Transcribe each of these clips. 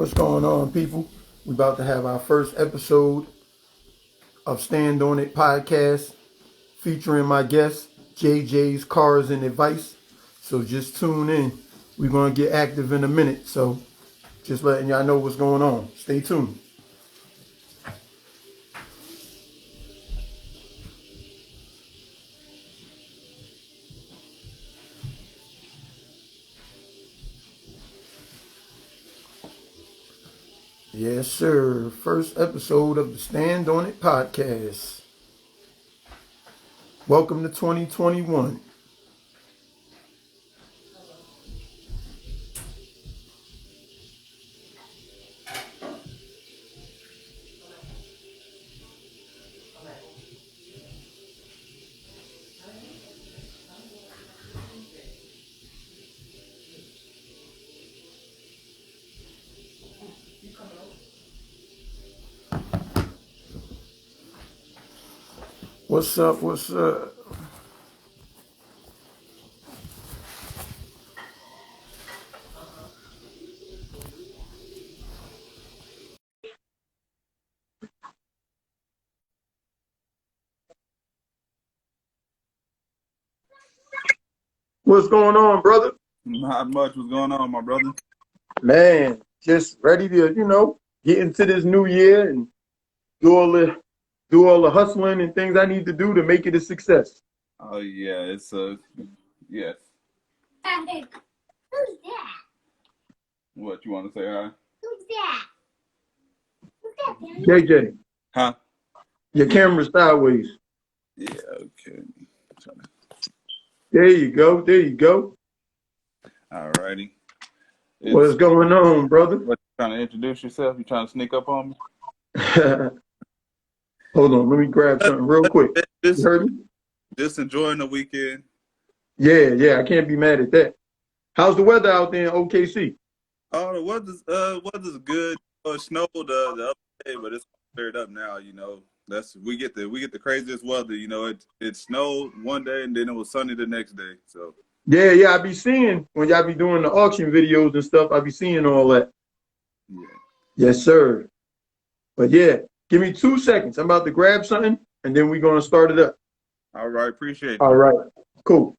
What's going on, people? We're about to have our first episode of Stand On It podcast featuring my guest, JJ's Cars and Advice. So just tune in. We're going to get active in a minute. So just letting y'all know what's going on. Stay tuned. Yes, sir. First episode of the Stand On It podcast. Welcome to 2021. What's up? What's up? What's going on, brother? Not much. What's going on, my brother? Man, just ready to, get into this new year and do all the hustling and things I need to do to make it a success. Oh yeah, it's yes. Hey, who's that? What you want to say, huh? Who's that? Who's that, Daddy? JJ, Huh? your camera's sideways. Yeah. Okay. There you go. There you go. Alrighty. What's going on, brother? What, you trying to introduce yourself? You trying to sneak up on me? Hold on, let me grab something real quick. You heard me? Just enjoying the weekend. Yeah, I can't be mad at that. How's the weather out there in OKC? Oh, the weather's good. It snowed the other day, but it's cleared up now. We get the craziest weather. It snowed one day and then it was sunny the next day. So Yeah, I be seeing when y'all be doing the auction videos and stuff. I be seeing all that. yeah. Yes, sir. But yeah, give me 2 seconds. I'm about to grab something and then we're gonna start it up. All right, appreciate it. All right, cool.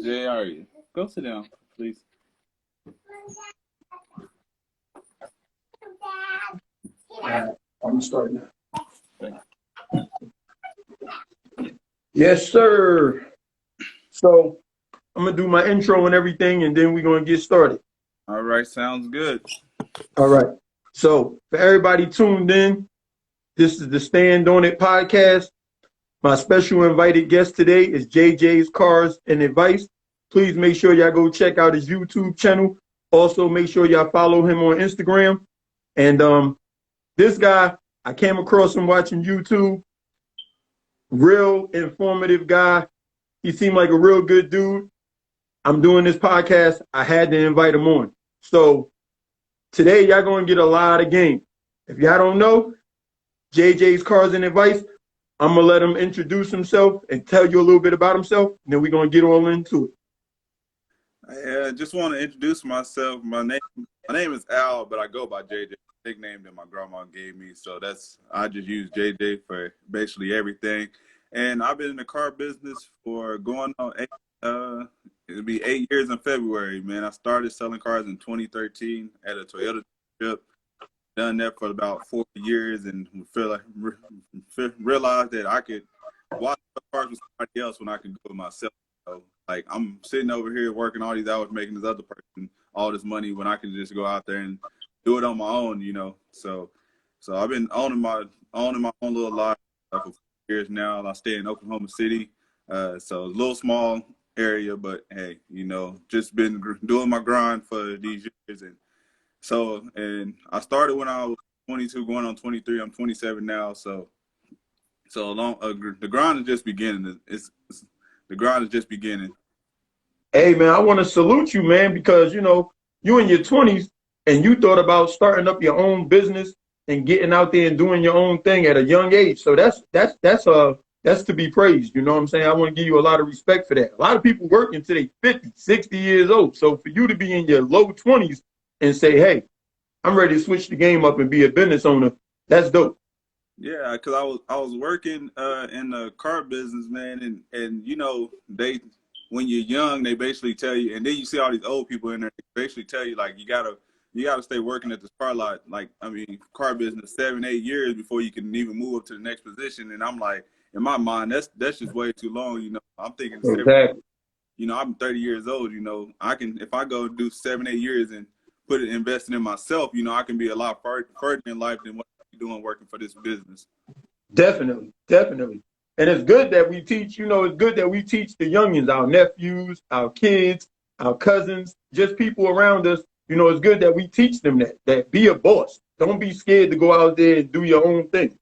Jay, are you? Go sit down, please. I'm starting now. Yes, sir. So I'm gonna do my intro and everything, and then we're gonna get started. All right, sounds good. All right. So for everybody tuned in, this is the Stand On It podcast. My special invited guest today is JJ's Cars and Advice. Please make sure y'all go check out his YouTube channel. Also, make sure y'all follow him on Instagram. And this guy, I came across him watching YouTube. Real informative guy. He seemed like a real good dude. I'm doing this podcast. I had to invite him on. So today, y'all going to get a lot of game. If y'all don't know, JJ's Cars and Advice, I'm going to let him introduce himself and tell you a little bit about himself. And then we're going to get all into it. I just want to introduce myself. My name is Al, but I go by JJ, nickname that my grandma gave me. So I just use JJ for basically everything. And I've been in the car business for going on it'll be 8 years in February, man. I started selling cars in 2013 at a Toyota dealership. Done that for about 4 years and realized that I could watch the cars with somebody else when I could do it myself. So, like, I'm sitting over here working all these hours, making this other person all this money when I can just go out there and do it on my own. So I've been owning my own little lot for 4 years now. I stay in Oklahoma City, so it's a little small area, but hey, just been doing my grind for these years. And I started when I was 22, going on 23. I'm 27 now, so the grind is just beginning. the grind is just beginning. Hey, man, I want to salute you, man, because, you know, you in your 20s and you thought about starting up your own business and getting out there and doing your own thing at a young age. So that's to be praised. You know what I'm saying? I want to give you a lot of respect for that. A lot of people working until they 50, 60 years old. So for you to be in your low 20s and say, hey, I'm ready to switch the game up and be a business owner, that's dope. Yeah, because I was working in the car business, man, and you know, they when you're young, they basically tell you, and then you see all these old people in there, they basically tell you like you gotta stay working at this car lot, like I mean, car business 7, 8 years before you can even move up to the next position. And I'm like, in my mind, that's just way too long. You know, I'm thinking, Exactly. you know, I'm 30 years old. You know, I can if I go do 7, 8 years and put it investing in myself, you know, I can be a lot further in life than what I'm doing working for this business. Definitely, definitely. And it's good that we teach, you know, it's good that we teach the youngins, our nephews, our kids, our cousins, just people around us. You know, it's good that we teach them that be a boss. Don't be scared to go out there and do your own thing.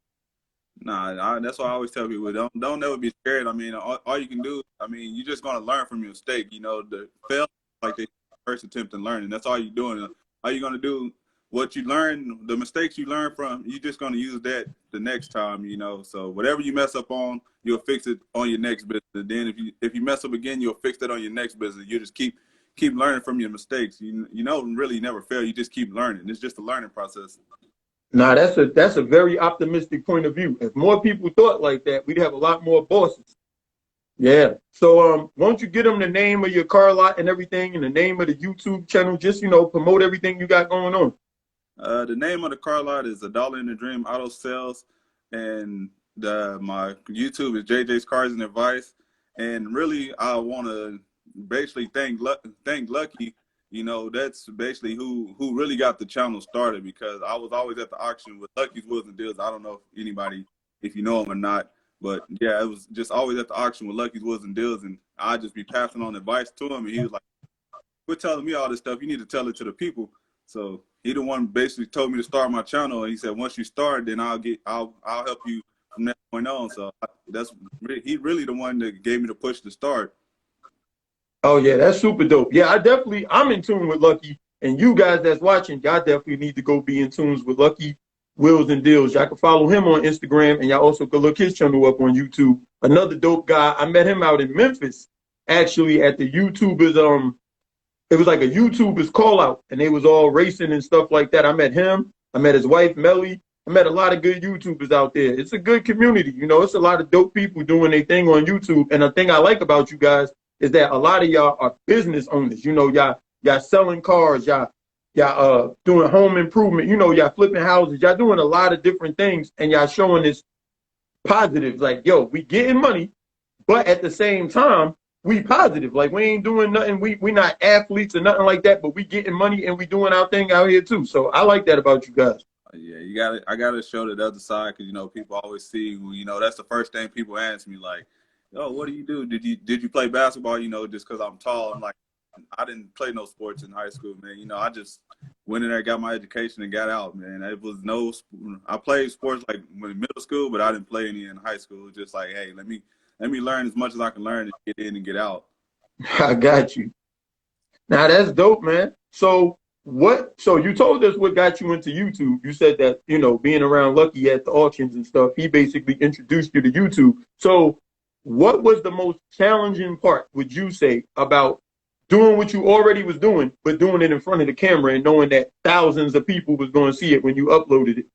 Nah, that's why I always tell people don't never be scared. I mean, all you can do, I mean, you're just gonna learn from your mistake. You know, the fail like the first attempt in learning. That's all you're doing. All you're gonna do, what you learn, the mistakes you learn from, you're just gonna use that the next time. You know, so whatever you mess up on, you'll fix it on your next business. Then if you mess up again, you'll fix that on your next business. You just keep learning from your mistakes. You know, really never fail. You just keep learning. It's just a learning process. Now that's a very optimistic point of view. If more people thought like that, we'd have a lot more bosses. Yeah. So won't you get them the name of your car lot and everything and the name of the YouTube channel? Just, you know, promote everything you got going on. The name of the car lot is A Dollar in the Dream Auto Sales, and my YouTube is JJ's Cars and Advice. And really, I want to basically thank Lucky. You know, that's basically who really got the channel started, because I was always at the auction with Lucky's Wheels and Deals. I don't know if you know him or not, but yeah, it was just always at the auction with Lucky's Wheels and Deals, and I'd just be passing on advice to him, and he was like, "Quit telling me all this stuff. You need to tell it to the people." So he the one basically told me to start my channel, and he said, "Once you start, then I'll help you from that point on." So he really the one that gave me the push to start. Oh yeah, that's super dope. Yeah, I'm in tune with Lucky, and you guys that's watching, y'all definitely need to go be in tune with Lucky Wheels and Deals. Y'all can follow him on Instagram, and y'all also can look his channel up on YouTube. Another dope guy. I met him out in Memphis, actually at the YouTubers. It was like a YouTubers call out, and they was all racing and stuff like that. I met him. I met his wife Melly. I met a lot of good YouTubers out there. It's a good community. You know, it's a lot of dope people doing their thing on YouTube. And the thing I like about you guys is that a lot of y'all are business owners. You know, y'all selling cars, y'all doing home improvement, you know, y'all flipping houses, y'all doing a lot of different things, and y'all showing this positive, like, yo, we getting money, but at the same time, we positive. Like, we ain't doing nothing, we not athletes or nothing like that, but we getting money and we doing our thing out here too. So I like that about you guys. Yeah, I gotta show the other side, because you know, people always see, you know, that's the first thing people ask me, like, "Oh, what do you do? Did you play basketball?" You know, just because I'm tall. I'm like, I didn't play no sports in high school, man. You know, I just went in there, got my education, and got out, man. It was I played sports like in middle school, but I didn't play any in high school. It was just like, hey, let me learn as much as I can learn and get in and get out. I got you. Now that's dope, man. So you told us what got you into YouTube. You said that, you know, being around Lucky at the auctions and stuff, he basically introduced you to YouTube. So what was the most challenging part, would you say, about doing what you already was doing, but doing it in front of the camera and knowing that thousands of people was going to see it when you uploaded it?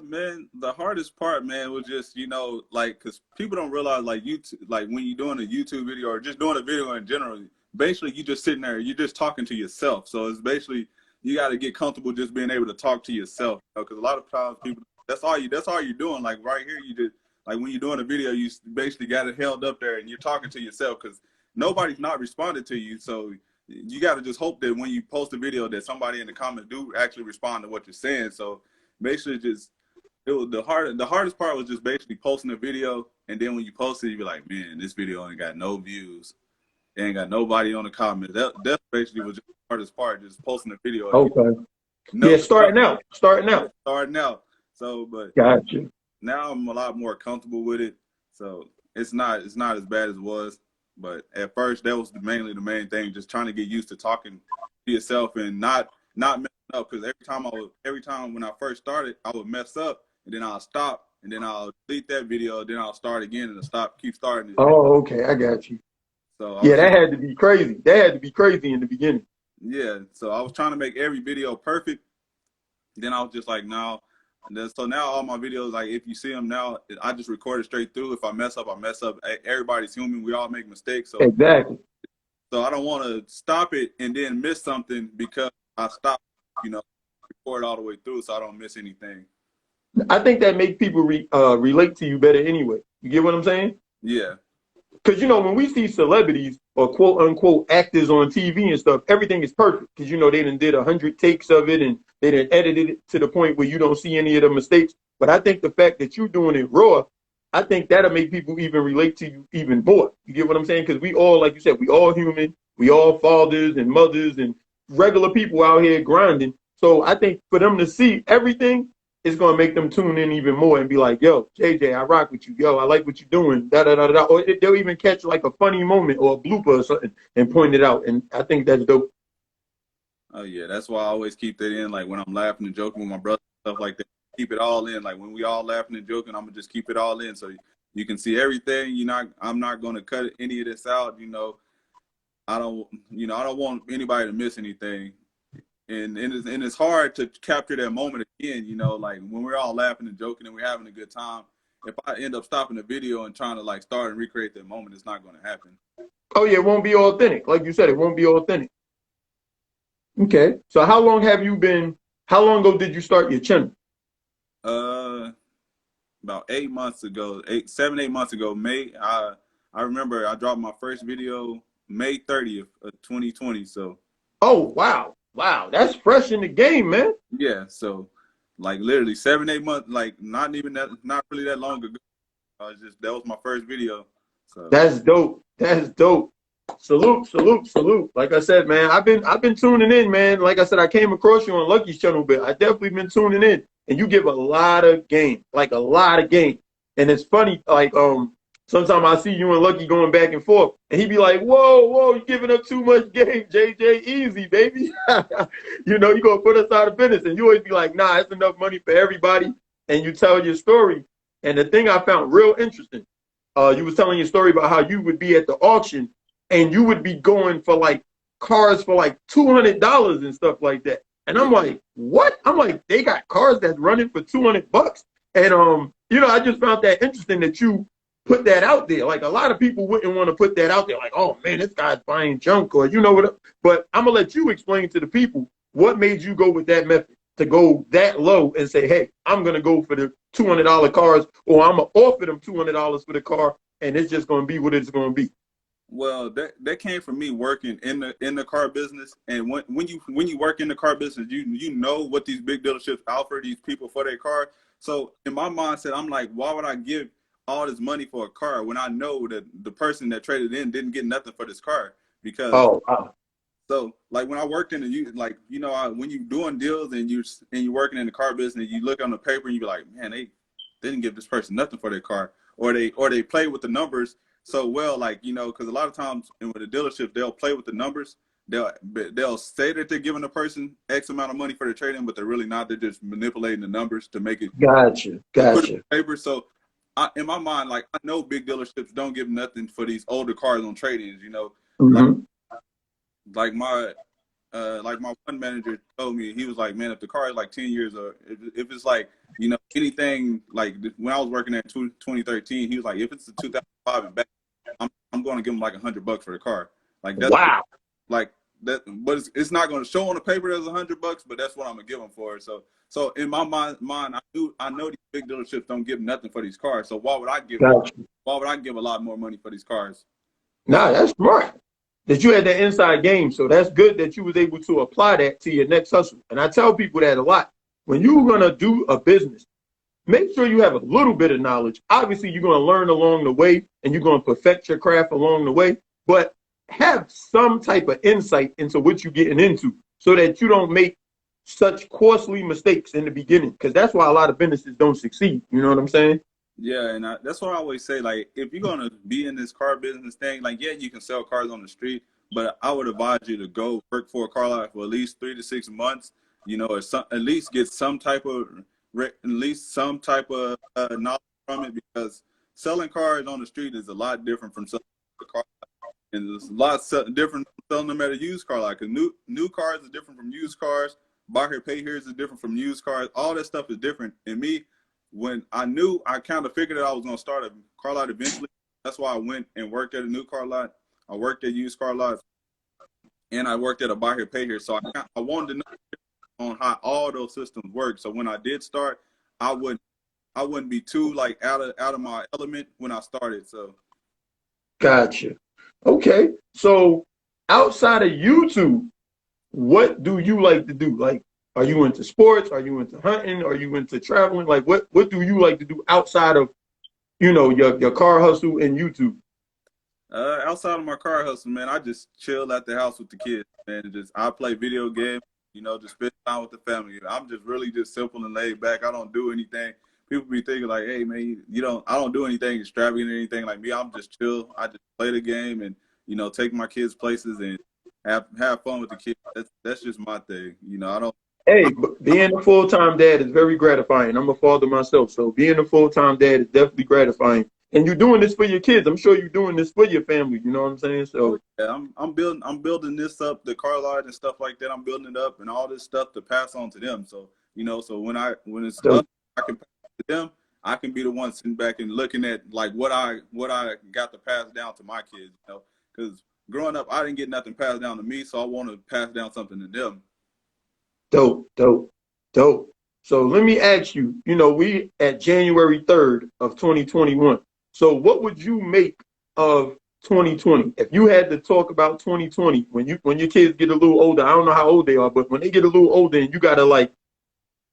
Man, the hardest part, man, was just, you know, like, because people don't realize, like, YouTube, like, when you're doing a YouTube video or just doing a video in general, basically you just sitting there, you're just talking to yourself. So it's basically, you got to get comfortable just being able to talk to yourself, because a lot of times people, that's all you're doing. Like, right here, you just, like, when you're doing a video, you basically got it held up there and you're talking to yourself, because nobody's not responding to you. So you got to just hope that when you post a video that somebody in the comments do actually respond to what you're saying. So basically the hardest part was just basically posting a video, and then when you post it, you be like, man, this video ain't got no views. It ain't got nobody on the comments. That basically was just the hardest part, just posting a video. Okay. Yeah, starting out. Starting out. So, but gotcha. now I'm a lot more comfortable with it. So it's not as bad as it was. But at first, that was mainly the main thing, just trying to get used to talking to yourself and not messing up. Because every time when I first started, I would mess up, and then I'll stop, and then I'll delete that video, then I'll start again, and keep starting it. Oh, okay, I got you. So yeah, that had to be crazy. That had to be crazy in the beginning. Yeah, so I was trying to make every video perfect. Then I was just like, no. So now all my videos, like if you see them now, I just record it straight through. If I mess up, I mess up. Everybody's human. We all make mistakes. So exactly. So I don't want to stop it and then miss something because I stopped, record all the way through so I don't miss anything. I think that makes people relate to you better anyway. You get what I'm saying? Yeah. Because, when we see celebrities or quote unquote actors on TV and stuff, everything is perfect. Because, they done did 100 takes of it and they done edited it to the point where you don't see any of the mistakes. But I think the fact that you're doing it raw, I think that'll make people even relate to you even more. You get what I'm saying? Because we all, like you said, we all human. We all fathers and mothers and regular people out here grinding. So I think for them to see everything, it's going to make them tune in even more and be like, yo, JJ, I rock with you. Yo, I like what you're doing. Da, da, da, da. Or they'll even catch like a funny moment or a blooper or something and point it out. And I think that's dope. Oh, yeah. That's why I always keep that in. Like when I'm laughing and joking with my brother, stuff like that, keep it all in. Like when we all laughing and joking, I'm going to just keep it all in. So you can see everything. I'm not going to cut any of this out. I don't want anybody to miss anything. And it's hard to capture that moment again, like when we're all laughing and joking and we're having a good time. If I end up stopping the video and trying to like start and recreate that moment, it's not going to happen. Oh, yeah, it won't be authentic. Like you said, it won't be authentic. Okay. So how long ago did you start your channel? About 8 months ago, 7-8 months ago, May. I remember I dropped my first video May 30th of 2020. So. Oh, wow. Wow, that's fresh in the game, man. Yeah, so like literally 7-8 months, like not really that long ago. That was my first video. So that's dope. That's dope. Salute, salute, salute. Like I said, man, I've been tuning in, man. Like I said, I came across you on Lucky's channel, but I definitely been tuning in. And you give a lot of game, like a lot of game. And it's funny, like sometimes I see you and Lucky going back and forth, and he be like, whoa, you giving up too much game, JJ, easy, baby. You gonna put us out of business. And you always be like, nah, it's enough money for everybody. And you tell your story. And the thing I found real interesting, you was telling your story about how you would be at the auction and you would be going for like cars for like $200 and stuff like that. And I'm like, what? I'm like, they got cars that's running for $200. And, I just found that interesting that you put that out there. Like a lot of people wouldn't want to put that out there. Like, oh man, this guy's buying junk or what. But I'm going to let you explain to the people what made you go with that method to go that low and say, hey, I'm going to go for the $200 cars, or I'm going to offer them $200 for the car. And it's just going to be what it's going to be. Well, that came from me working in the car business. And when you work in the car business, you know what these big dealerships offer these people for their car. So in my mindset, I'm like, why would I give all this money for a car when I know that the person that traded in didn't get nothing for this car? Because so like when I worked in when you're doing deals and you're working in the car business, you look on the paper and you be like, man, they didn't give this person nothing for their car, or they play with the numbers so well, because a lot of times with the dealership, they'll play with the numbers. They'll say that they're giving a person X amount of money for the trade-in, but they're really not. They're just manipulating the numbers to make it. Gotcha. Put it on paper. So in my mind, like I know big dealerships don't give nothing for these older cars on trade-ins. Mm-hmm. Like my one manager told me, he was like, man, if the car is like 10 years or if it's like, anything like when I was working at 2013, he was like, if it's a 2005 and back, I'm going to give him like $100 for the car. Like that's wow. Like that, but it's not going to show on the paper as $100, but that's what I'm gonna give them for it. So in my mind, I know these big dealerships don't give nothing for these cars. So why would I give a lot more money for these cars? Nah, that's smart. That you had that inside game. So that's good that you was able to apply that to your next hustle. And I tell people that a lot. When you're gonna do a business, make sure you have a little bit of knowledge. Obviously, you're gonna learn along the way and you're gonna perfect your craft along the way, but have some type of insight into what you're getting into so that you don't make such costly mistakes in the beginning, because that's why a lot of businesses don't succeed. You know what I'm saying? Yeah, and that's what I always say. Like, if you're gonna be in this car business thing, like, yeah, you can sell cars on the street, but I would advise you to go work for a car lot for at least 3 to 6 months. You know, or at least get some type of at least some type of knowledge from it, because selling cars on the street is a lot different from selling a car, and there's a lot different from selling them at a used car lot. Because new cars is different from used cars. Buy here, pay here is different from used cars. All that stuff is different. And me, when I knew, I kind of figured that I was going to start a car lot eventually. That's why I went and worked at a new car lot. I worked at used car lots, and I worked at a buy here, pay here. So I wanted to know on how all those systems work. So when I did start, I wouldn't be too like out of my element when I started. So Gotcha. Okay. So outside of YouTube, what do you like to do? Like, are you into sports? Are you into hunting? Are you into traveling? Like, what do you like to do outside of, your car hustle and YouTube? outside of my car hustle, man, I just chill at the house with the kids, man. And just I play video games, just spend time with the family. I'm just really just simple and laid back. I don't do anything. People be thinking like, hey man, I don't do anything extravagant or anything like me. I'm just chill. I just play the game and take my kids places and have fun with the kids. That's just my thing. I don't. Hey, but being a full-time dad is very gratifying. I'm a father myself, so being a full-time dad is definitely gratifying. And you're doing this for your kids. I'm sure you're doing this for your family. You know what I'm saying? So yeah, I'm building this up, the car lot and stuff like that. I'm building it up and all this stuff to pass on to them. So so when it's dope. up, I can pass it to them. I can be the one sitting back and looking at like what I got to pass down to my kids. Because growing up, I didn't get nothing passed down to me, so I want to pass down something to them. Dope, dope, dope. So let me ask you, we at January 3rd of 2021. So what would you make of 2020? If you had to talk about 2020, when your kids get a little older, I don't know how old they are, but when they get a little older and you gotta like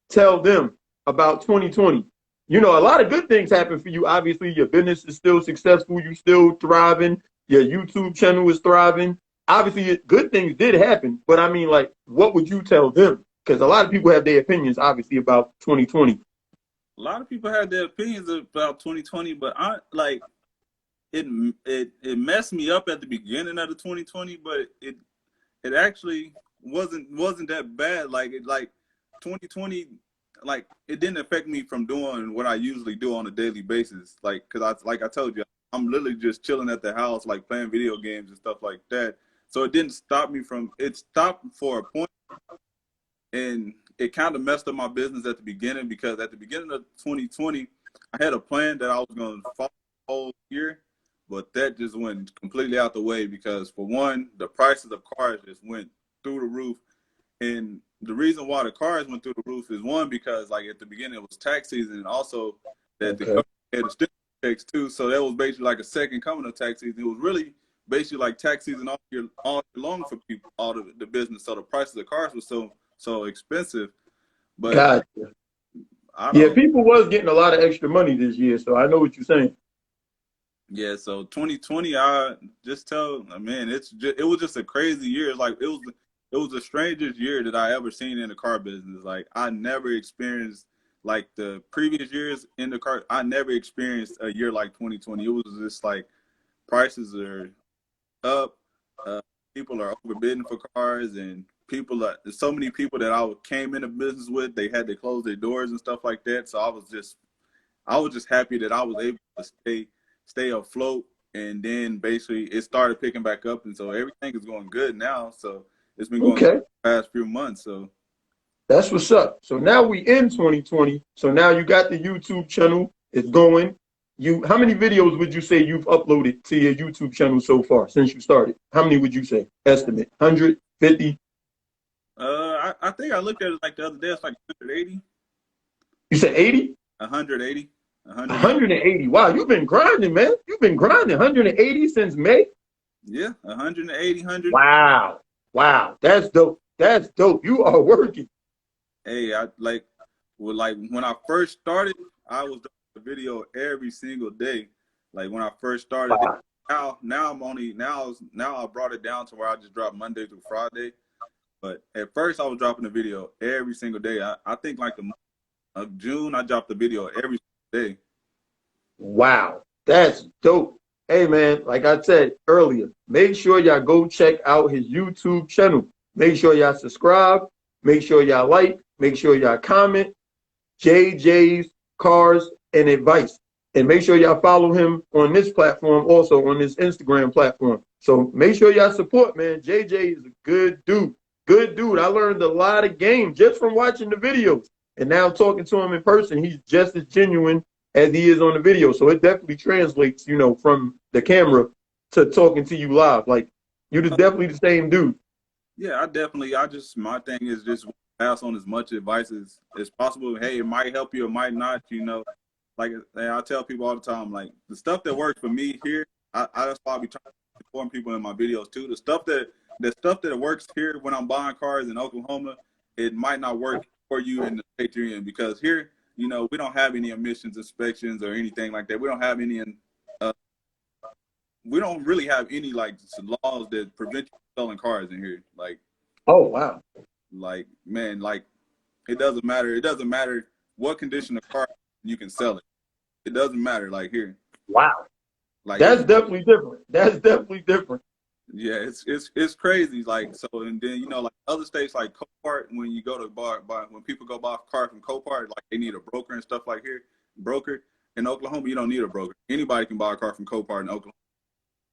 tell them about 2020. A lot of good things happen for you. Obviously, your business is still successful, you still thriving, your YouTube channel is thriving. Obviously, good things did happen, but I mean, like, what would you tell them? Because a lot of people have their opinions, obviously, about 2020. A lot of people had their opinions about 2020, but I like it messed me up at the beginning of the 2020, but it actually wasn't that bad. Like 2020, like it didn't affect me from doing what I usually do on a daily basis. Like, cause I told you, I'm literally just chilling at the house, like playing video games and stuff like that. So it didn't stop me from. It stopped for a point, and it kind of messed up my business at the beginning, because at the beginning of 2020, I had a plan that I was going to follow the whole year, but that just went completely out the way because, for one, the prices of cars just went through the roof. And the reason why the cars went through the roof is, one, because like at the beginning it was tax season, and also that the Okay. government had the stimulus checks too. So that was basically like a second coming of tax season. It was really basically like tax season all year long for people, all the business. So the prices of cars were so expensive. But Gotcha. I Yeah, don't. people was getting a lot of extra money this year, so I know what you're saying. Yeah, so 2020, I just tell, man, it was just a crazy year. Like it was the strangest year that I ever seen in the car business. Like I never experienced like the previous years in the car. I never experienced a year like 2020. It was just like prices are up, uh, people are overbidding for cars, and there's so many people that I came into business with. They had to close their doors and stuff like that. So I was just happy that I was able to stay afloat, and then basically it started picking back up, and so everything is going good now. So it's been going good Okay. the past few months. So That's what's up. So now we in 2020. So now you got the YouTube channel. It's going. How many videos would you say you've uploaded to your YouTube channel so far since you started? How many would you say? Estimate. 100, 50? I think I looked at it like the other day. It's like 180, You said 80? 180, 180. 180. Wow, you've been grinding, man. You've been grinding. 180 since May? Yeah, 180, 100. Wow. Wow. That's dope. That's dope. You are working. Hey, like when I first started, I was doing a video every single day. Like when I first started. Wow. Now I brought it down to where I just drop Monday through Friday. But at first I was dropping a video every single day. I think like the month of June I dropped a video every day. Wow, that's dope. Hey man, like I said earlier, make sure y'all go check out his YouTube channel. Make sure y'all subscribe. Make sure y'all like. Make sure y'all comment. JJ's Cars and Advice. And make sure y'all follow him on this platform, also on this Instagram platform. So make sure y'all support, man. JJ is a good dude. Good dude. I learned a lot of game just from watching the videos. And now talking to him in person, he's just as genuine as he is on the video. So it definitely translates, you know, from the camera to talking to you live. Like, you're definitely the same dude. Yeah, my thing is just pass on as much advice as possible. Hey, it might help you, it might not, you know. Like I tell people all the time, like the stuff that works for me here, that's why I be trying to inform people in my videos too. The stuff that works here when I'm buying cars in Oklahoma, it might not work for you in the state you're in, because here, you know, we don't have any emissions inspections or anything like that. We don't have any we don't really have any like laws that prevent you from selling cars in here. Like, oh wow. Like, man, like it doesn't matter. It doesn't matter what condition the car, you can sell it. It doesn't matter. Like here. Wow. Like that's definitely different. That's definitely different. Yeah, it's crazy. Like, so, and then, you know, like other states like Copart, when you go to when people go buy a car from Copart, like they need a broker and stuff like here. Broker in Oklahoma, you don't need a broker. Anybody can buy a car from Copart in Oklahoma.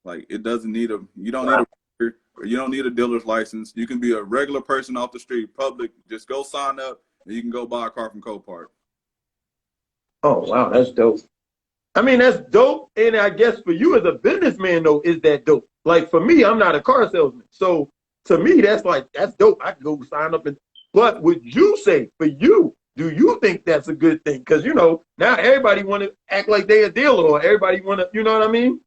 Like, it doesn't need you don't need a broker, or you don't need a dealer's license. You can be a regular person off the street, public. Just go sign up and you can go buy a car from Copart. Oh wow, that's dope. I mean, that's dope. And I guess for you as a businessman, though, is that dope? Like for me, I'm not a car salesman. So to me, that's dope. I can go sign up. But would you say for you, do you think that's a good thing? Because, you know, now everybody want to act like they a dealer, or everybody want to, you know what I mean?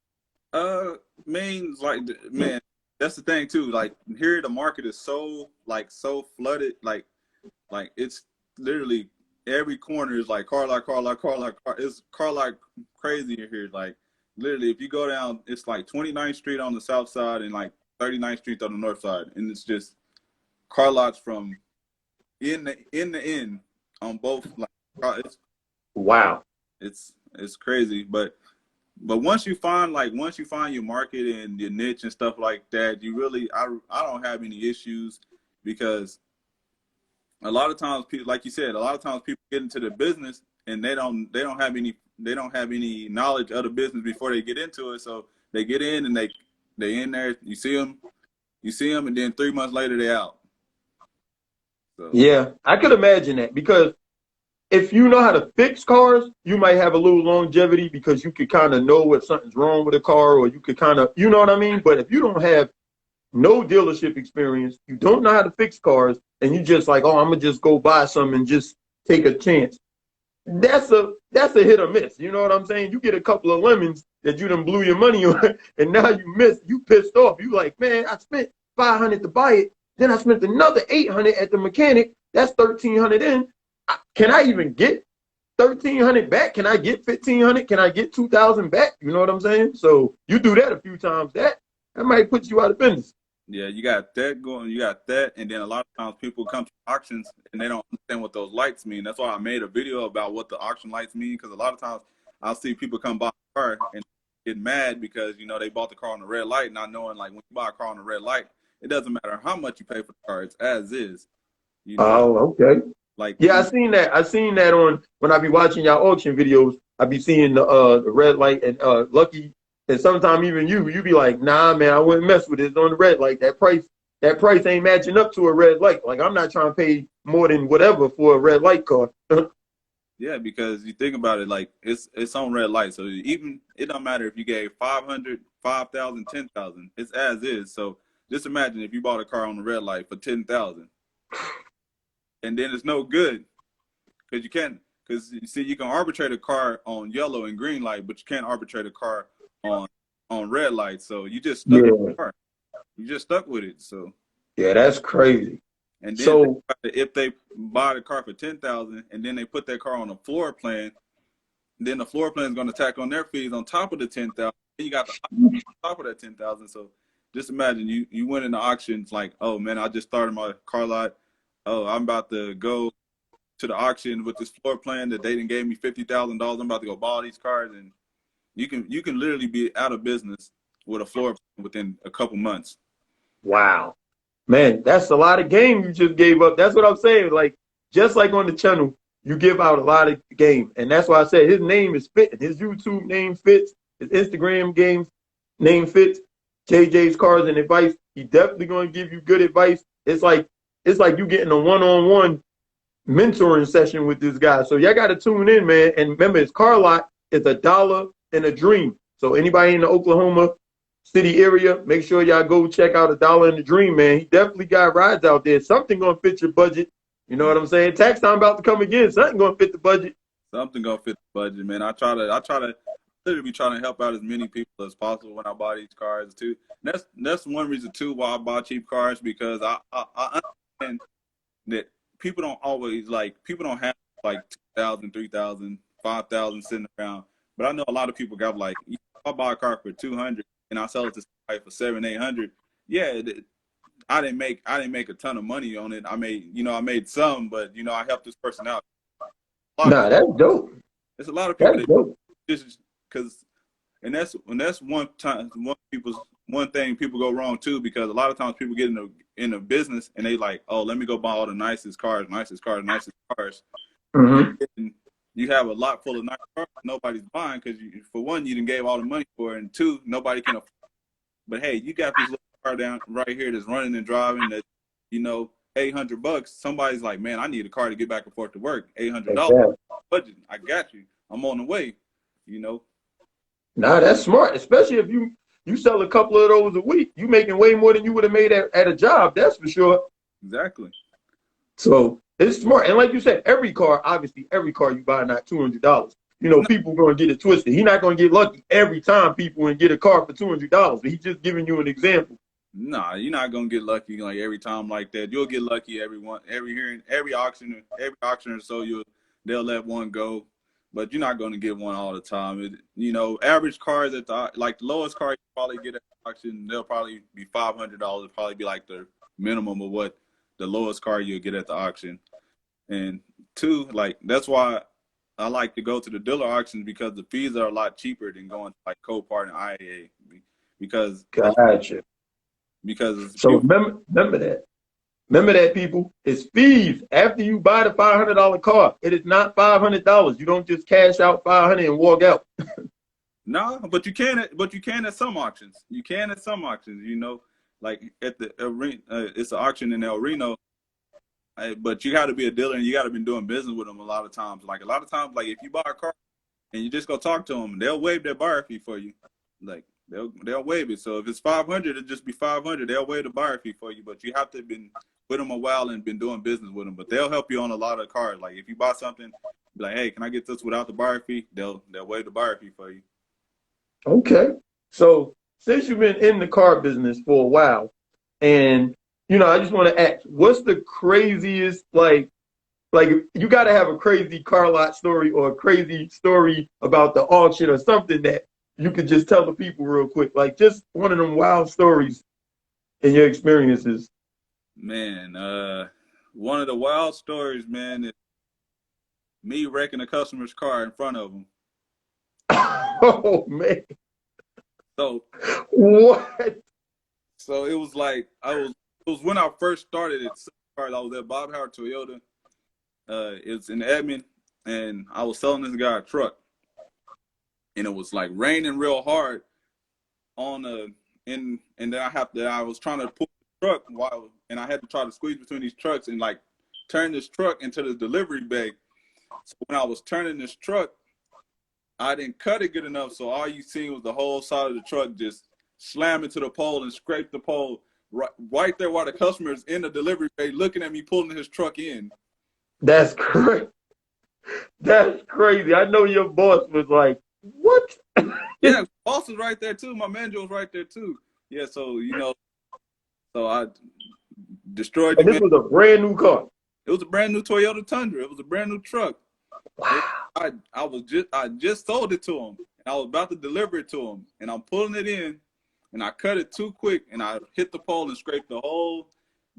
Man, that's the thing too. Like here, the market is so flooded. Like it's literally every corner is like car. It's car like crazy in here. Like literally, if you go down, it's like 29th Street on the south side and like 39th Street on the north side, and it's just car lots from in the end on both. Like, wow, it's crazy, but once you find your market and your niche and stuff like that, you really, I don't have any issues, because a lot of times people, like you said, a lot of times people get into the business and they don't have any knowledge of the business before they get into it. So they get in and they in there, you see them, and then 3 months later they out. So. Yeah, I could imagine that, because if you know how to fix cars, you might have a little longevity, because you could kind of know if something's wrong with a car, or you could kind of, you know what I mean? But if you don't have no dealership experience, you don't know how to fix cars, and you just like, oh, I'm gonna just go buy some and just take a chance. That's a hit or miss. You know what I'm saying? You get a couple of lemons that you done blew your money on, and now you pissed off. You like, man, I spent $500 to buy it, then I spent another $800 at the mechanic. That's $1,300 in. Can I even get $1,300 back? Can I get $1,500? Can I get $2,000 back? You know what I'm saying? So you do that a few times, that might put you out of business. Yeah, you got that going. You got that, and then a lot of times people come to auctions and they don't understand what those lights mean. That's why I made a video about what the auction lights mean, because a lot of times I'll see people come buy a car and get mad because, you know, they bought the car on the red light, not knowing, like, when you buy a car on the red light, it doesn't matter how much you pay for the car; it's as is. You know? Oh, okay. Like, yeah, I seen that on, when I be watching y'all auction videos. I be seeing the red light, and Lucky, and sometimes even you be like, nah, man, I wouldn't mess with it. It's on the red light. That price ain't matching up to a red light. Like, I'm not trying to pay more than whatever for a red light car. Yeah, because you think about it, like it's on red light. So even it don't matter if you gave 500, 5,000, 10,000. It's as is. So just imagine if you bought a car on the red light for 10,000, and then it's no good, because you can't. Because you see, you can arbitrate a car on yellow and green light, but you can't arbitrate a car on red light. So you just stuck with the car. You just stuck with it. So yeah, that's crazy. And then so if they buy the car for 10,000 and then they put that car on a floor plan, then the floor plan is going to tack on their fees on top of the 10,000. You got the on top of that 10,000. So just imagine you went in the auctions like, oh man, I just started my car lot. Oh, I'm about to go to the auction with this floor plan that they done gave me $50,000. I'm about to go buy all these cars, and You can literally be out of business with a floor plan within a couple months. Wow. Man, that's a lot of game you just gave up. That's what I'm saying. Like, just like on the channel, you give out a lot of game. And that's why I said his name is fitting. His YouTube name fits. His Instagram name fits. JJ's Cars and Advice. He definitely going to give you good advice. It's like you getting a one-on-one mentoring session with this guy. So y'all got to tune in, man. And remember, his car lot is $1 and a dream. So anybody in the Oklahoma City area, make sure y'all go check out $1 and a dream, man. He definitely got rides out there. Something gonna fit your budget. You know what I'm saying? Tax time about to come again. Something gonna fit the budget. Something gonna fit the budget, man. I try to literally be trying to help out as many people as possible when I buy these cars too. And that's one reason too why I buy cheap cars, because I understand that people don't have like 2,000, 3,000, 5,000 sitting around. But I know a lot of people got like, if I buy a car for 200 and I sell it to somebody for 700, 800. Yeah, I didn't make a ton of money on it. I made some, but I helped this person out. Nah, that's dope. There's a lot of people That's that dope. just because, and that's one thing people go wrong too, because a lot of times people get in a business and they like, oh, let me go buy all the nicest cars. Mm-hmm. And you have a lot full of nice cars nobody's buying because, for one, you done gave all the money for it, and two, nobody can afford it. But hey, you got this little car down right here that's running and driving that, $800. Somebody's like, man, I need a car to get back and forth to work. $800 Exactly. budget. I got you. I'm on the way. Nah, that's smart. Especially if you sell a couple of those a week, you making way more than you would have made at a job. That's for sure. Exactly. So it's smart. And like you said, every car you buy, not $200. People going to get it twisted. He's not going to get lucky every time people and get a car for $200. But he's just giving you an example. Nah, you're not gonna get lucky like every time like that. You'll get lucky every auction or so they'll let one go, but you're not gonna get one all the time. Average cars at the lowest car you probably get at the auction, they'll probably be $500. Probably be like the minimum of what the lowest car you'll get at the auction. And two, that's why I like to go to the dealer auctions, because the fees are a lot cheaper than going to like Copart and IAA, because Gotcha. So remember that. Remember that, people. It's fees after you buy the $500 car. It is not $500. You don't just cash out $500 and walk out. No, but you can at some auctions. Like at the arena, it's an auction in El Reno. But you got to be a dealer and you got to be doing business with them a lot of times. Like if you buy a car and you just go talk to them, they'll waive their buyer fee for you. Like they'll waive it. So if it's $500, it'll just be $500. They'll waive the buyer fee for you, but you have to have been with them a while and been doing business with them. But they'll help you on a lot of cars. Like if you buy something, be like, hey, can I get this without the buyer fee? They'll waive the buyer fee for you. Okay. So since you've been in the car business for a while, and I just want to ask, what's the craziest, like you got to have a crazy car lot story or a crazy story about the auction or something that you could just tell the people real quick, like just one of them wild stories in your experiences. Man, one of the wild stories, man, is me wrecking a customer's car in front of them. Oh man. So what? So it was like it was when I first started at cars. I was at Bob Howard Toyota. It's in Edmond, and I was selling this guy a truck, and it was like raining real hard and then I was trying to pull the truck and I had to try to squeeze between these trucks and like turn this truck into the delivery bay. So when I was turning this truck, I didn't cut it good enough, so all you seen was the whole side of the truck just slam into the pole and scrape the pole right there while the customer's in the delivery bay looking at me pulling his truck in. That's crazy. That's crazy. I know your boss was like, what? Yeah, boss was right there too. My manager was right there too. Yeah, so so I destroyed. And this was a brand new car. It was a brand new Toyota Tundra. It was a brand new truck. Wow. I just sold it to him. And I was about to deliver it to him, and I'm pulling it in, and I cut it too quick, and I hit the pole and scraped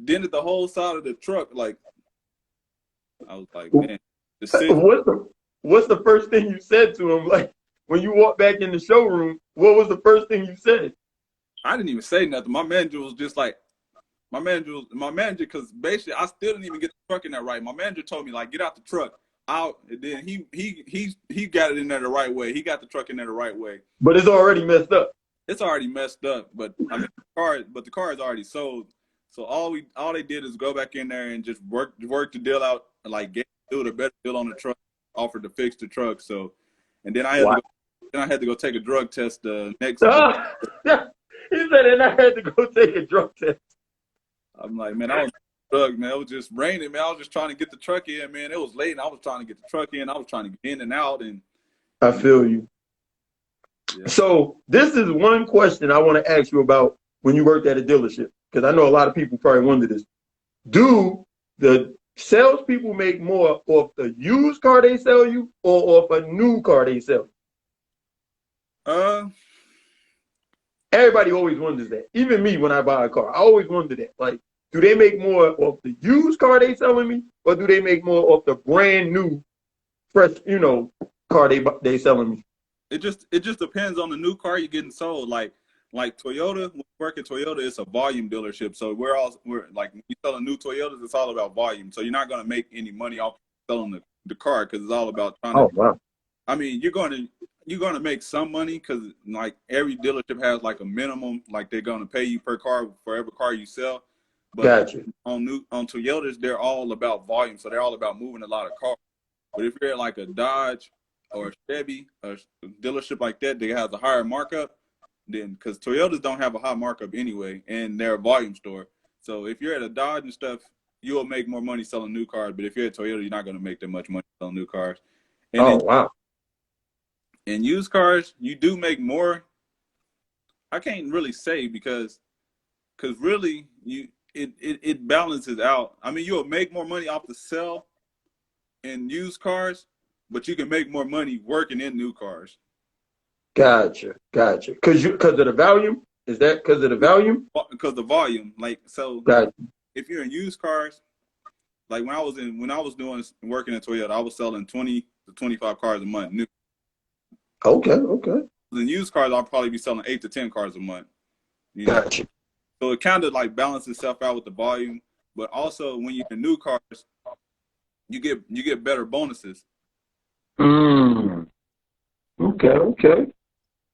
dented the whole side of the truck. Like, I was like, man, What's the first thing you said to him? Like, when you walked back in the showroom, what was the first thing you said? I didn't even say nothing. My manager was just like, my manager, because basically I still didn't even get the truck in there right. My manager told me like, get out the truck. Out, and then he got it in there the right way. He got the truck in there the right way. But it's already messed up. It's already messed up. But I mean, the car is already sold. So all they did is go back in there and just work the deal out, like do the better deal on the truck, offered to fix the truck. So, and then I had to go take a drug test next. He said, and I had to go take a drug test. I'm like, man, I was drug, man. It was just raining, man. I was just trying to get the truck in, man. It was late, and I was trying to get the truck in. I was trying to get in and out, and I feel you. Yeah. So this is one question I want to ask you about when you worked at a dealership, because I know a lot of people probably wonder this. Do the salespeople make more off the used car they sell you or off a new car they sell you? Everybody always wonders that. Even me, when I buy a car, I always wonder that. Like, do they make more off the used car they selling me, or do they make more off the brand new, fresh, car they selling me? It just depends on the new car you're getting sold. Like Toyota, when we work at Toyota, it's a volume dealership. So we're like, when you sell a new Toyotas, it's all about volume. So you're not going to make any money off selling the car, because it's all about trying to. Oh, wow. I mean, you're going to make some money, because like every dealership has like a minimum, like they're going to pay you per car for every car you sell. But gotcha. On Toyotas, they're all about volume, so they're all about moving a lot of cars. But if you're at like a Dodge or a Chevy, a dealership like that, they have a higher markup. Then, because Toyotas don't have a high markup anyway, and they're a volume store. So if you're at a Dodge and stuff, you'll make more money selling new cars. But if you're at Toyota, you're not going to make that much money selling new cars. And wow. In used cars, you do make more. I can't really say because really it balances out. I mean, you'll make more money off the sell in used cars, but you can make more money working in new cars. Gotcha. Because of the volume? Is that because of the volume? Because the volume, like, so. Gotcha. If you're in used cars, like when I was working in Toyota, I was selling 20 to 25 cars a month new. Okay. In used cars, I'll probably be selling 8 to 10 cars a month. Gotcha. So it kind of like balances itself out with the volume, but also when you're in new cars, you get better bonuses. Okay.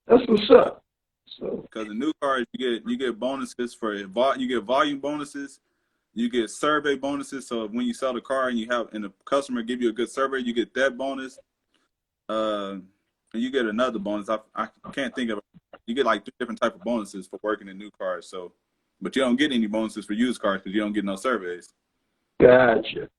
That's what's up. So, because in new cars, you get bonuses you get volume bonuses, you get survey bonuses. So when you sell the car and the customer give you a good survey, you get that bonus. And you get another bonus. I can't think of it. You get like 3 different type of bonuses for working in new cars. So, but you don't get any bonuses for used cars because you don't get no surveys. Gotcha.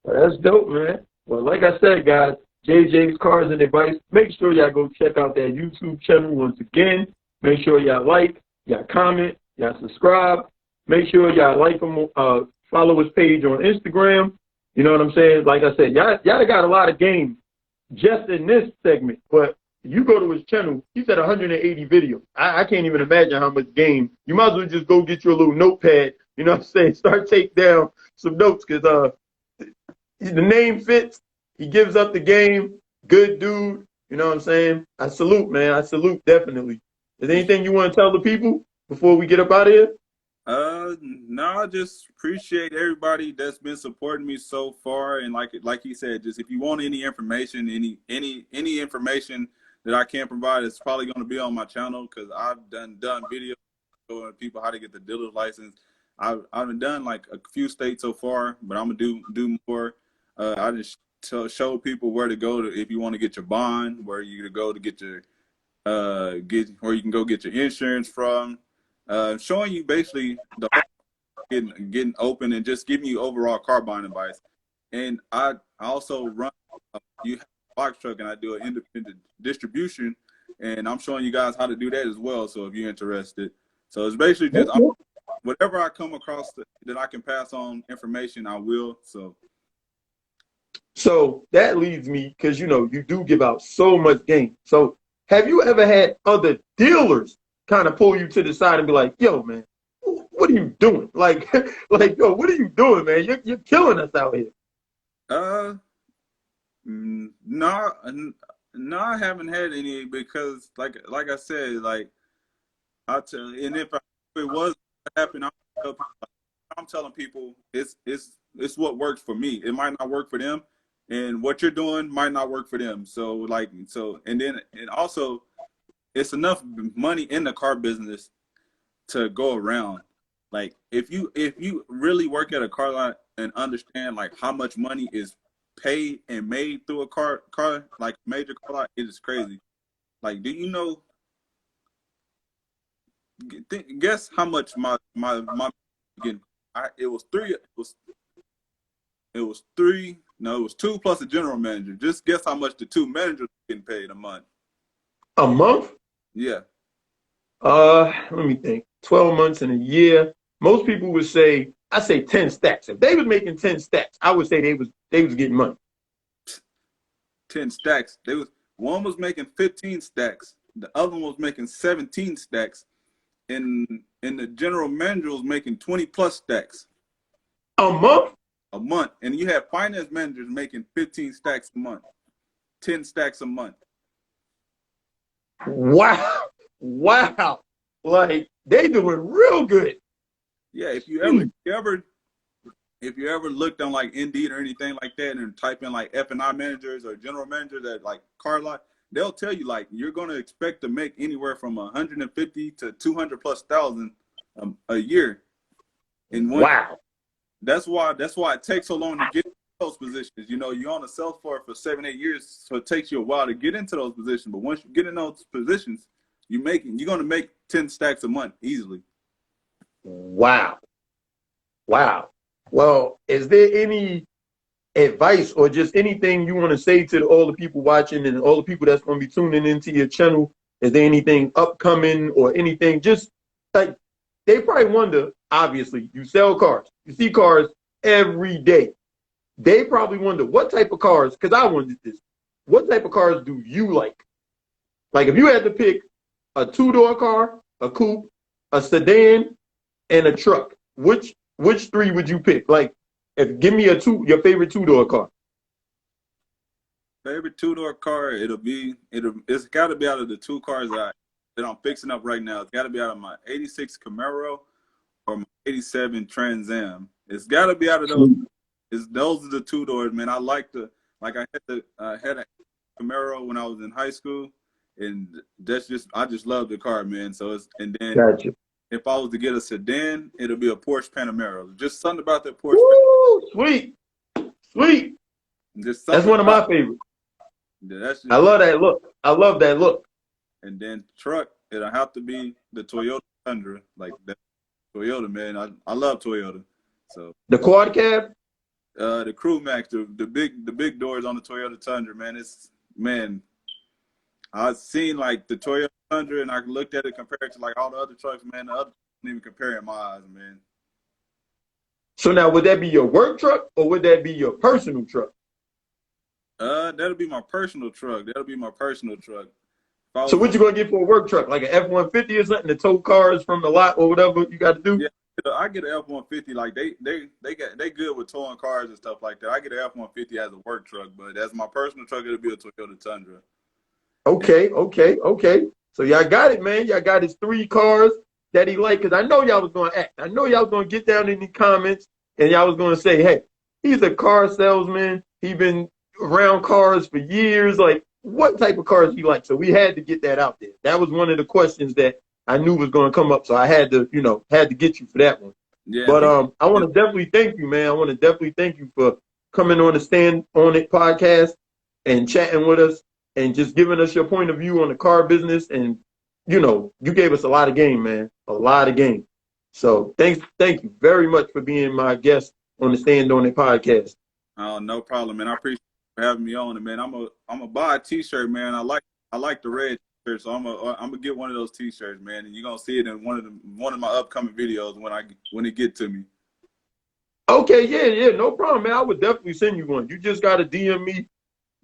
Well, that's dope, man. Well, like I said, guys, JJ's Cars and Advice. Make sure y'all go check out that YouTube channel once again. Make sure y'all like, y'all comment, y'all subscribe. Make sure y'all like him, follow his page on Instagram. You know what I'm saying? Like I said, y'all got a lot of game just in this segment, but you go to his channel, he's at 180 videos. I can't even imagine how much game. You might as well just go get your little notepad, you know what I'm saying? Start take down some notes, because the name fits. He gives up the game. Good dude. You know what I'm saying? I salute, man. I salute, definitely. Is there anything you want to tell the people before we get up out of here? No, I just appreciate everybody that's been supporting me so far. And like he said, just if you want any information, any information that I can provide, it's probably going to be on my channel, because I've done videos showing people how to get the dealer's license. I've done like a few states so far, but I'm gonna do more. I just show people where to go if you want to get your bond, where you to go to get your where you can go get your insurance from. Showing you basically the getting open and just giving you overall car buying advice. And I also run a box truck, and I do an independent distribution, and I'm showing you guys how to do that as well. So if you're interested, so it's basically just whatever I come across that I can pass on information, I will. So that leads me, because you do give out so much game. So have you ever had other dealers kind of pull you to the side and be like, yo, man, what are you doing? Like, yo, what are you doing, man? You're killing us out here. No, No, I haven't had any because, like I said, like I tell, and if it was to happen, I'm telling people it's what works for me. It might not work for them, and what you're doing might not work for them. So and also it's enough money in the car business to go around. Like if you really work at a car lot and understand like how much money is paid and made through a car like major car lot, it is crazy. Like, do you know? Guess how much my again? It was three. It was three. No, it was two plus a general manager. Just guess how much the two managers getting paid a month. A month? Yeah. Let me think. 12 months in a year. Most people would say, I say 10 stacks. If they was making 10 stacks, I would say they was getting money. 10 stacks. One was making 15 stacks. The other one was making 17 stacks. And the general manager was making 20 plus stacks. A month? A month. And you have finance managers making 15 stacks a month. 10 stacks a month. Wow. Wow. Like they doing real good. Yeah, if you ever looked on like Indeed or anything like that and type in like F&I managers or general managers at like car lot, they'll tell you like you're going to expect to make anywhere from 150 to 200 plus thousand a year. Wow. That's why it takes so long to get into those positions. You know, you're on the sales floor for 7-8 years, so it takes you a while to get into those positions. But once you get in those positions, you're going to make 10 stacks a month easily. Wow. Wow. Well, is there any advice or just anything you want to say to all the people watching and all the people that's going to be tuning into your channel? Is there anything upcoming or anything? Just like they probably wonder, obviously, you sell cars. You see cars every day. They probably wonder what type of cars, because I wondered this, what type of cars do you like? Like if you had to pick a two-door car, a coupe, a sedan, and a truck, which three would you pick? Like, give me your favorite two-door car. Favorite two-door car, it's got to be out of the two cars that I'm fixing up right now. It's got to be out of my 86 Camaro or my 87 Trans Am. It's got to be out of those. Those are the two doors, man. I had a Camaro when I was in high school, and I just love the car, man. Gotcha. If I was to get a sedan, it'll be a Porsche Panamera. Just something about that Porsche. Woo, sweet. That's one of my favorites. I love that look. I love that look. And then truck, it'll have to be the Toyota Tundra. Like that Toyota, man. I love Toyota. So the quad cab? The Crew Max, the big doors on the Toyota Tundra, man. I've seen like the Toyota Tundra and I looked at it compared to like all the other trucks, man. The other don't even compare in my eyes, man. So now would that be your work truck or would that be your personal truck? That'll be my personal truck. So what you gonna get for a work truck? Like an F-150 or something to tow cars from the lot or whatever you got to do? Yeah, I get an F-150. Like they good with towing cars and stuff like that. I get an F-150 as a work truck, but as my personal truck, it'll be a Toyota Tundra. Okay. So y'all got it, man. Y'all got his 3 cars that he like. Cause I know y'all was gonna act. I know y'all was gonna get down in the comments and y'all was gonna say, hey, he's a car salesman. He been around cars for years. Like, what type of cars he like? So we had to get that out there. That was one of the questions that I knew was going to come up. So I had to get you for that one. Yeah. But I want to definitely thank you, man. I want to definitely thank you for coming on the Stand On It podcast and chatting with us and just giving us your point of view on the car business. And, you gave us a lot of game, man. A lot of game. So thank you very much for being my guest on the Stand On It podcast. Oh, no problem, man. I appreciate you for having me on it, man. I'm a buy a t-shirt, man. I like the red t-shirt, so I'm gonna get one of those t-shirts, man. And you're gonna see it in one of my upcoming videos when it get to me. Okay, yeah, no problem, man. I would definitely send you one. You just gotta DM me,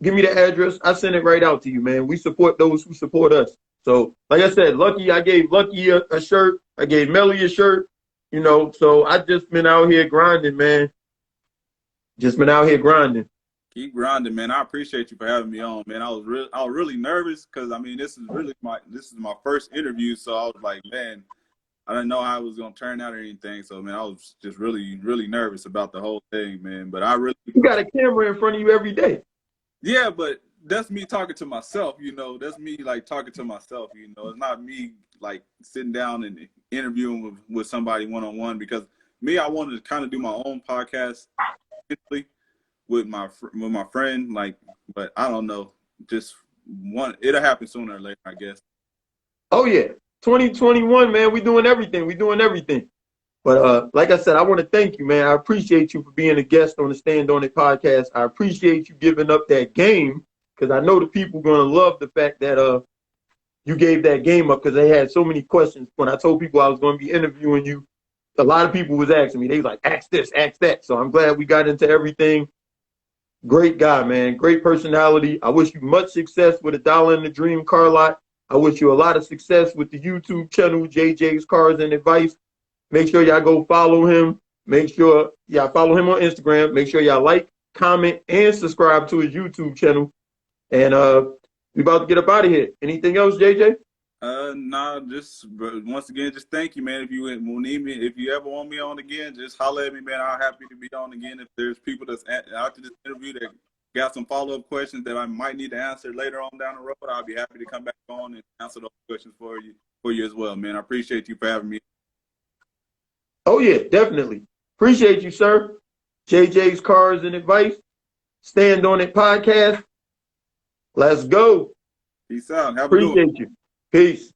give me the address. I send it right out to you, man. We support those who support us. So, like I said, I gave Lucky a shirt. I gave Melly a shirt. So I just been out here grinding, man. Just been out here grinding. Keep grinding, man. I appreciate you for having me on, man. I was really nervous because I mean this is my first interview, so I was like, man, I didn't know how it was gonna turn out or anything. So man, I was just really nervous about the whole thing, man. But You got a camera in front of you every day. yeah, but that's me talking to myself, you know. That's me like talking to myself, you know. It's not me like sitting down and interviewing with somebody one-on-one because me, I wanted to kind of do my own podcast with my friend, like, but I don't know, just it'll happen sooner or later, I guess. Oh yeah, 2021, man. We doing everything. We doing everything. But like I said, I want to thank you, man. I appreciate you for being a guest on the Stand On It podcast. I appreciate you giving up that game because I know the people going to love the fact that you gave that game up because they had so many questions. When I told people I was going to be interviewing you, a lot of people was asking me. They was like, ask this, ask that. So I'm glad we got into everything. Great guy, man. Great personality. I wish you much success with $1 in the Dream car lot. I wish you a lot of success with the YouTube channel, JJ's Cars and Advice. Make sure y'all go follow him. Make sure y'all follow him on Instagram. Make sure y'all like, comment, and subscribe to his YouTube channel. And we about to get up out of here. Anything else, JJ? Nah, just once again, just thank you, man. If you need me, if you ever want me on again, just holler at me, man. I'm happy to be on again. If there's people that's after this interview that got some follow-up questions that I might need to answer later on down the road, I'll be happy to come back on and answer those questions for you as well, man. I appreciate you for having me. Oh yeah, definitely. Appreciate you, sir. JJ's Cars and Advice. Stand On It podcast. Let's go. Peace out. Have a good one. Appreciate you. Peace.